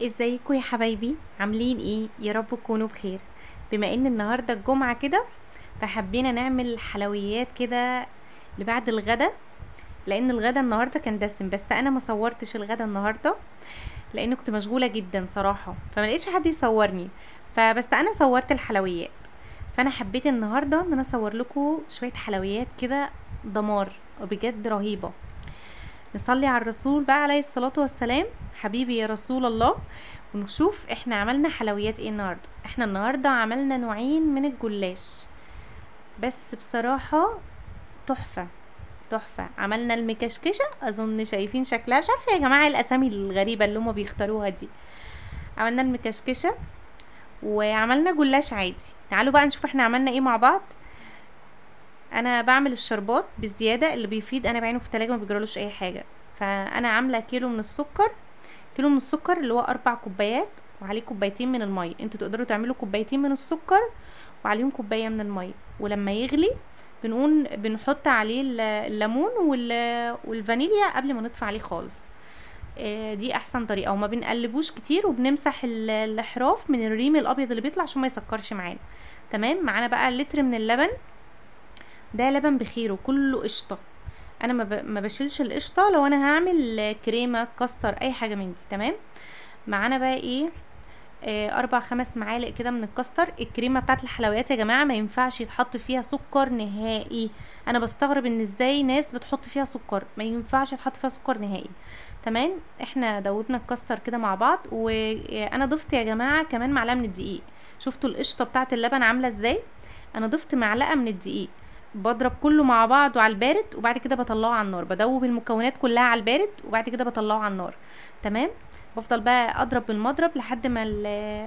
ازيكم يا حبايبي؟ عاملين ايه؟ يا رب تكونوا بخير. بما ان النهارده الجمعه كده، فحبينا نعمل حلويات كده لبعد الغدا، لان الغدا النهارده كان دسم. بس انا ما صورتش الغدا النهارده لان كنت مشغوله جدا صراحه، فما لقيتش حد يصورني. فبس انا صورت الحلويات. فانا حبيت النهارده ان انا اصور لكم شويه حلويات كده، دمار وبجد رهيبه. نصلي على الرسول بقى عليه الصلاة والسلام، حبيبي يا رسول الله. ونشوف احنا عملنا حلويات ايه النهاردة. احنا النهاردة عملنا نوعين من الجلاش، بس بصراحة تحفة تحفة. عملنا المكشكشة، اظن شايفين شكلها، مش عارفة يا جماعة إيه الاسامي الغريبة اللي هما بيختاروها دي. عملنا المكشكشة وعملنا جلاش عادي. تعالوا بقى نشوف احنا عملنا ايه مع بعض. انا بعمل الشربات بالزيادة اللي بيفيد، انا بعينه في التلاجة ما بيجرالوش اي حاجة. فانا عاملة كيلو من السكر، كيلو من السكر اللي هو 4 كوبايات، وعليه كوبايتين من المية. انتوا تقدروا تعملوا كوبايتين من السكر وعليهم كوباية من المية، ولما يغلي بنحط عليه الليمون والفانيليا قبل ما نطفي عليه خالص. دي احسن طريقة، وما بنقلبوش كتير، وبنمسح الاحراف من الريم الابيض اللي بيطلع عشان ما يسكرش معانا. تمام. معانا بقى لتر من اللبن، ده لبن بخيره كله قشطة. انا ما بشيلش القشطة لو انا هعمل كريمة كاستر اي حاجة من دي. تمام. معانا بقى ايه؟ 4 5 معالق كده من الكاستر. الكريمه بتاعت الحلويات يا جماعه ما ينفعش يتحط فيها سكر نهائي. انا بستغرب ان ازاي ناس بتحط فيها سكر، ما ينفعش يتحط فيها سكر نهائي. تمام. احنا دوبنا الكاستر كده مع بعض، وانا ضفت يا جماعه كمان معلقه من الدقيق. شفتوا القشطه بتاعت اللبن عامله ازاي؟ انا ضفت معلقه من الدقيق. بضرب كله مع بعض على البارد، وبعد كده بطلعه على النار. بدوب المكونات كلها على البارد وبعد كده بطلعه على النار. تمام. بفضل بقى اضرب بالمضرب لحد ما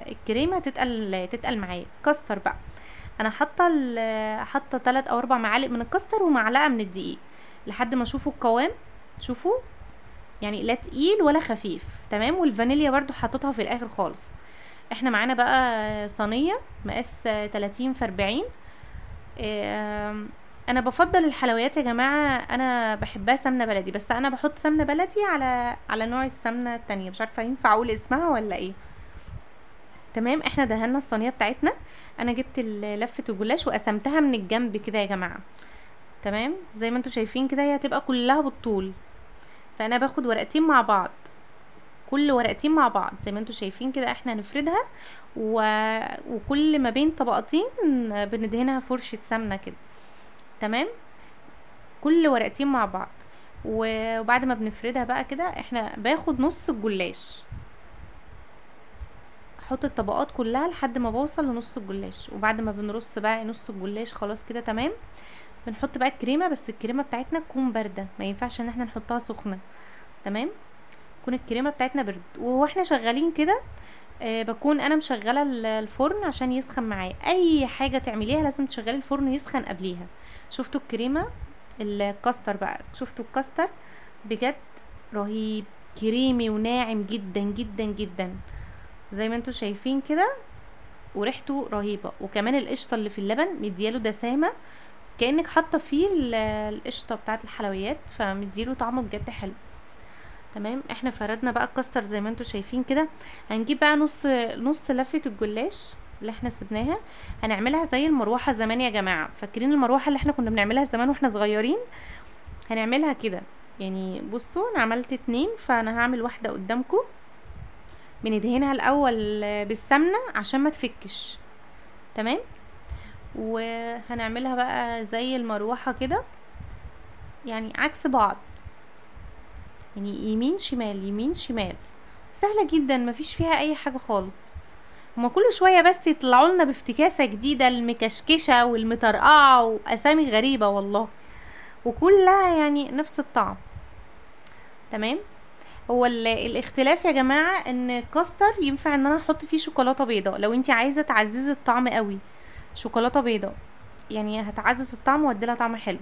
الكريمه تتقل معايا. كاستر بقى، انا حاطه 3 او 4 معالق من الكاستر ومعلقه من الدقيق لحد ما اشوفوا القوام. شوفوا يعني لا تقيل ولا خفيف. تمام. والفانيليا برضو حطيتها في الاخر خالص. احنا معانا بقى صينيه مقاس 30 في 40. انا بفضل الحلويات يا جماعه، انا بحبها سمنه بلدي، بس انا بحط سمنه بلدي على نوع السمنه التانية، مش عارفه ينفع اقول اسمها ولا ايه. تمام. احنا دهنا الصينيه بتاعتنا. انا جبت لفه الجلاش وقسمتها من الجنب كده يا جماعه. تمام. زي ما انتوا شايفين كده هي هتبقى كلها بالطول. فانا باخد ورقتين مع بعض، كل ورقتين مع بعض زي ما انتوا شايفين كده. احنا نفردها وكل ما بين طبقتين بندهنها فرشه سمنه كده. تمام. كل ورقتين مع بعض. وبعد ما بنفردها بقى كده، احنا باخد نص الجلاش، احط الطبقات كلها لحد ما بوصل لنص الجلاش. وبعد ما بنرص بقى نص الجلاش خلاص كده تمام. بنحط بقى الكريمه، بس الكريمه بتاعتنا تكون بارده، ما ينفعش ان احنا نحطها سخنه. تمام. تكون الكريمه بتاعتنا برد. واحنا شغالين كده بكون انا مشغله الفرن عشان يسخن معايا. اي حاجه تعمليها لازم تشغلي الفرن يسخن قبليها. شفتوا الكريمه؟ الكاستر بقى، شفتوا الكاستر؟ بجد رهيب، كريمي وناعم جدا جدا جدا زي ما انتوا شايفين كده. وريحته رهيبه، وكمان القشطه اللي في اللبن مدياله دسامه، كانك حاطه فيه القشطه بتاعه الحلويات، فمديله طعم بجد حلو. تمام. احنا فردنا بقى الكاستر زي ما انتوا شايفين كده. هنجيب بقى نص لفه الجلاش اللي احنا سبناها، هنعملها زي المروحه زمان يا جماعه. فاكرين المروحه اللي احنا كنا بنعملها زمان واحنا صغيرين؟ هنعملها كده. يعني بصوا انا عملت 2، فانا هعمل واحده قدامكم. بندهنها الاول بالسمنه عشان ما تفكش. تمام. وهنعملها بقى زي المروحه كده، يعني عكس بعض، يعني يمين شمال يمين شمال. سهله جدا، مفيش فيها اي حاجه خالص. هما كل شويه بس يطلعوا لنا بافتكاسه جديده، المكشكشه والمطرقعه واسامي غريبه والله، وكلها يعني نفس الطعم. تمام. هو الاختلاف يا جماعه ان الكاستر ينفع ان انا احط فيه شوكولاته بيضاء لو انت عايزه تعززي الطعم قوي. شوكولاته بيضاء يعني هتعزز الطعم واديلها طعم حلو.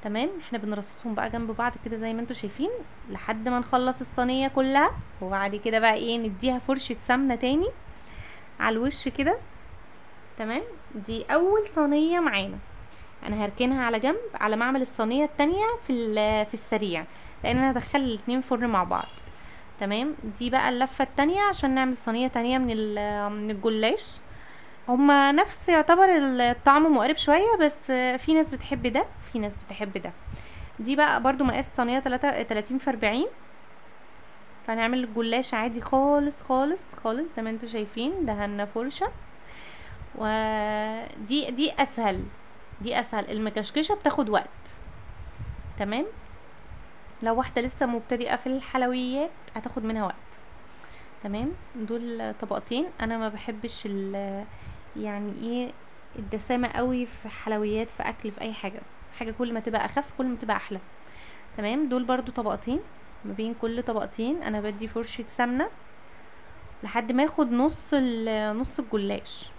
تمام. احنا بنرصصهم بقى جنب بعض كده زي ما انتوا شايفين لحد ما نخلص الصينيه كلها. وبعد كده بقى ايه، نديها فرشه سمنه تاني على الوش كده. تمام. دي اول صينيه معانا. انا هركنها على جنب على ما اعمل الصينيه التانية في السريع، لان انا هدخل الاتنين فرن مع بعض. تمام. دي بقى اللفة التانية عشان نعمل صينية تانية من الجلاش. هما نفس يعتبر الطعم مقارب شوية، بس في ناس بتحب ده في ناس بتحب ده. دي بقى برضو مقاس صينية 30 في 40. فهنعمل الجلاش عادي خالص خالص خالص زي ما انتوا شايفين، دهنا فرشة. ودي اسهل، دي اسهل. المكشكشة بتاخد وقت. تمام. لو واحدة لسه مبتدئة في الحلويات هتاخد منها وقت. تمام. دول طبقتين. انا ما بحبش يعني ايه الدسامة قوي في حلويات، في اكل، في اي حاجة. كل ما تبقى اخف كل ما تبقى احلى. تمام. دول برضو طبقتين. ما بين كل طبقتين انا بدي فرشة سمنة لحد ما ياخد نص الجلاش.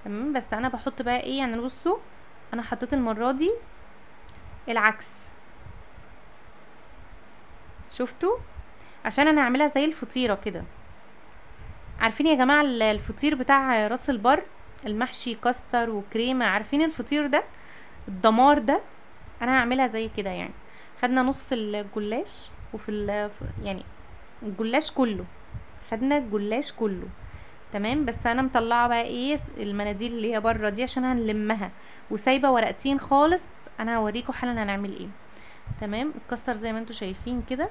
تمام. بس انا بحط بقى ايه يعني، بصوا انا حطيت المرة دي العكس، شفتوا؟ عشان انا هعملها زي الفطيرة كده. عارفين يا جماعة الفطير بتاع راس البر المحشي كاستر وكريمة؟ عارفين الفطير ده، الدمار ده؟ انا هعملها زي كده يعني. خدنا نص الجلاش يعني الجلاش كله، خدنا الجلاش كله. تمام. بس انا مطلعه بقى ايه المناديل اللي هي بره دي عشان هنلمها، وسايبه ورقتين خالص. انا هوريكم حالا هنعمل ايه. تمام. الكاستر زي ما انتوا شايفين كده.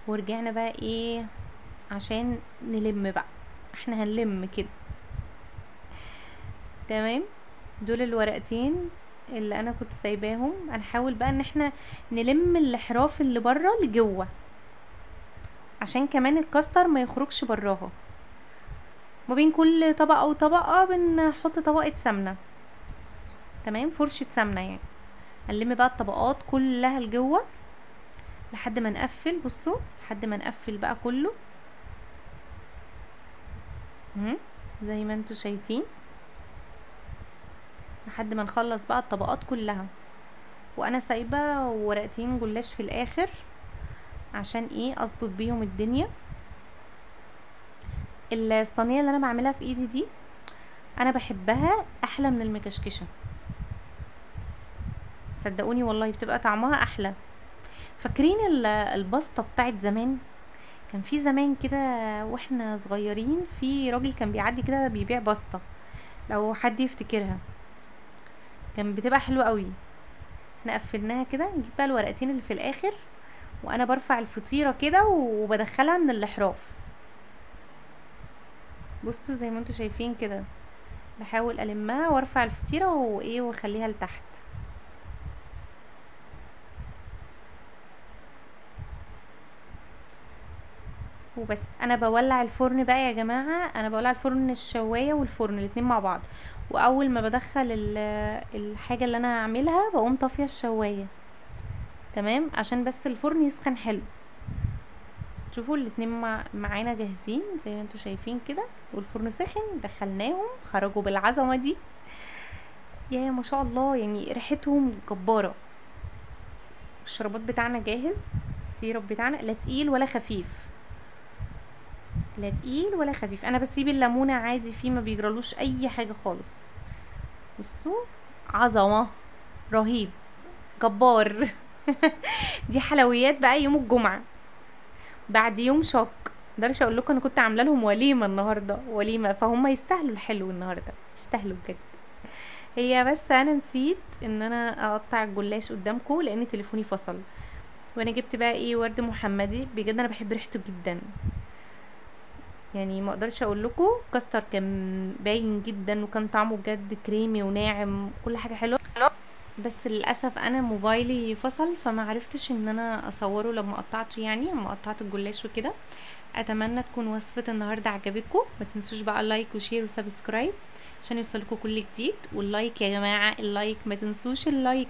ورجعنا بقى ايه عشان نلم بقى، احنا هنلم كده. تمام. دول الورقتين اللي انا كنت سايباهم. هنحاول بقى ان احنا نلم الاحراف اللي بره لجوه، عشان كمان الكاستر ما يخرجش براها. ما بين كل طبقه وطبقه بنحط طبقه سمنه. تمام. فرشه سمنه يعني. هنلم بقى الطبقات كلها لجوه لحد ما نقفل. بصوا لحد ما نقفل بقى كله زي ما انتوا شايفين، لحد ما نخلص بقى الطبقات كلها. وانا سايبه ورقتين جلاش في الاخر عشان ايه اظبط بيهم الدنيا. الصينيه اللي انا بعملها في ايدي دي انا بحبها احلى من المكشكشه، صدقوني والله بتبقى طعمها احلى. فاكرين الباستا بتاعت زمان؟ كان في زمان كده واحنا صغيرين في راجل كان بيعدي كده بيبيع باستا، لو حد يفتكرها، كان بتبقى حلوه قوي. احنا قفلناها كده. نجيب بقى الورقتين اللي في الاخر، وانا برفع الفطيره كده وبدخلها من الاحراف. بصوا زي ما انتوا شايفين كده، بحاول المها وارفع الفطيره وايه واخليها لتحت. وبس. انا بولع الفرن بقى يا جماعه، انا بولع الفرن، الشوايه والفرن الاتنين مع بعض. واول ما بدخل الحاجه اللي انا هعملها بقوم طافيه الشوايه. تمام. عشان بس الفرن يسخن حلو. شوفوا الاتنين معانا جاهزين زي ما انتوا شايفين كده، والفرن سخن. دخلناهم خرجوا بالعظمه دي، يا ما شاء الله، يعني ريحتهم جباره. الشربات بتاعنا جاهز. السيرب بتاعنا لا تقيل ولا خفيف، لا تقيل ولا خفيف. انا بسيب الليمونه عادي فيه، ما بيجرالوش اي حاجه خالص. بصوا عظمه، رهيب، جبار. دي حلويات بقى يوم الجمعه بعد يوم شاق. مقدرش اقول لكم انا كنت عامله لهم وليمه النهارده، وليمه، فهم يستاهلوا الحلو النهارده، يستاهلوا بجد. هي بس انا نسيت ان انا اقطع الجلاش قدامكم لان تليفوني فصل. وانا جبت بقى ايه ورد محمدي، بجد انا بحب ريحته جدا. يعني ما اقدرش اقول لكم، كاستر كان باين جدا وكان طعمه بجد كريمي وناعم، كل حاجه حلوه. بس للاسف انا موبايلي فصل فما عرفتش ان انا اصوره لما قطعته، يعني لما قطعت الجلاش وكده. اتمنى تكون وصفه النهارده عجبتكم. ما تنسوش بقى لايك وشير وسبسكرايب عشان يوصلكم كل جديد. واللايك يا جماعه، اللايك، ما تنسوش اللايك.